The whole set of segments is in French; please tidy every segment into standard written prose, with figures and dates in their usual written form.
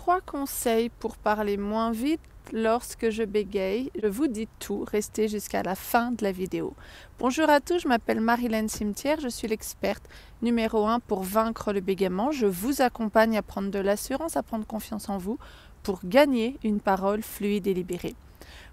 3 conseils pour parler moins vite lorsque je bégaye. Je vous dis tout, restez jusqu'à la fin de la vidéo. Bonjour à tous, je m'appelle Marilène Cimetière, je suis l'experte numéro 1 pour vaincre le bégaiement. Je vous accompagne à prendre de l'assurance, à prendre confiance en vous pour gagner une parole fluide et libérée.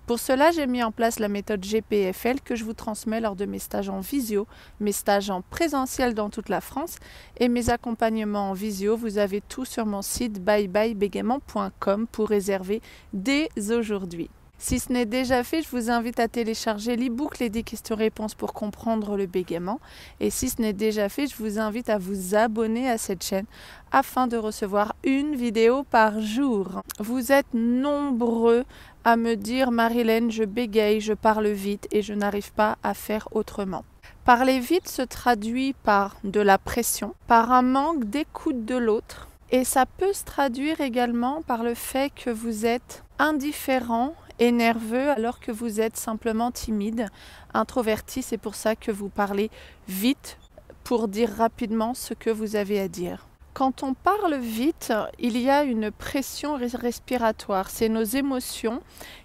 Pour cela, j'ai mis en place la méthode GPFL que je vous transmets lors de mes stages en visio, mes stages en présentiel dans toute la France et mes accompagnements en visio. Vous avez tout sur mon site byebyebégaiement.com pour réserver dès aujourd'hui. Si ce n'est déjà fait, je vous invite à télécharger l'e-book Les 10 questions-réponses pour comprendre le bégaiement. Et si ce n'est déjà fait, je vous invite à vous abonner à cette chaîne afin de recevoir une vidéo par jour. Vous êtes nombreux à me dire « Marilène, je bégaye, je parle vite et je n'arrive pas à faire autrement ». Parler vite se traduit par de la pression, par un manque d'écoute de l'autre et ça peut se traduire également par le fait que vous êtes indifférent et nerveux alors que vous êtes simplement timide, introverti. C'est pour ça que vous parlez vite pour dire rapidement ce que vous avez à dire. Quand on parle vite, il y a une pression respiratoire. C'est nos émotions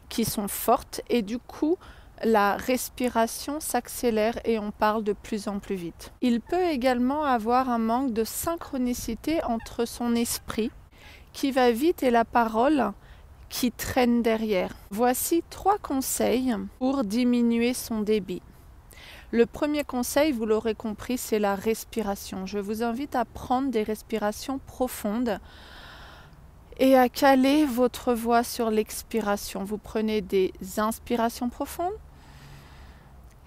qui sont fortes et du coup, la respiration s'accélère et on parle de plus en plus vite. Il peut également avoir un manque de synchronicité entre son esprit qui va vite et la parole qui traîne derrière. Voici 3 conseils pour diminuer son débit. Le premier conseil, vous l'aurez compris, c'est la respiration. Je vous invite à prendre des respirations profondes et à caler votre voix sur l'expiration. Vous prenez des inspirations profondes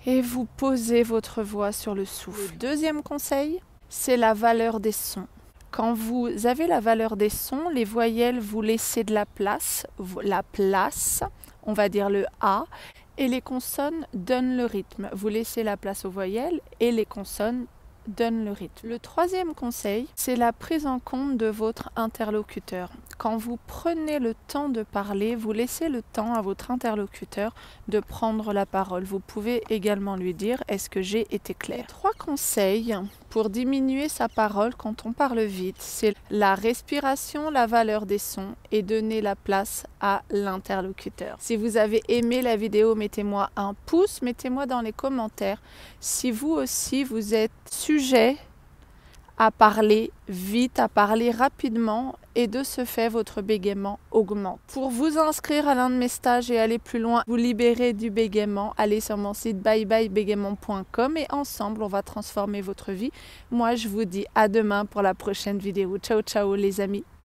et vous posez votre voix sur le souffle. Le deuxième conseil, c'est la valeur des sons. Quand vous avez la valeur des sons, les voyelles, vous laissez de la place, on va dire le A, et les consonnes donnent le rythme. Vous laissez la place aux voyelles et les consonnes donnent le rythme. Le troisième conseil, c'est la prise en compte de votre interlocuteur. Quand vous prenez le temps de parler, vous laissez le temps à votre interlocuteur de prendre la parole. Vous pouvez également lui dire « Est-ce que j'ai été clair ?» 3 conseils pour diminuer sa parole quand on parle vite, c'est la respiration, la valeur des sons et donner la place à l'interlocuteur. Si vous avez aimé la vidéo, mettez-moi un pouce, mettez-moi dans les commentaires si vous aussi vous êtes sujet à parler vite, à parler rapidement et de ce fait votre bégaiement augmente. Pour vous inscrire à l'un de mes stages et aller plus loin, vous libérer du bégaiement, allez sur mon site byebyebégaiement.com et ensemble on va transformer votre vie. Moi je vous dis à demain pour la prochaine vidéo. Ciao ciao les amis.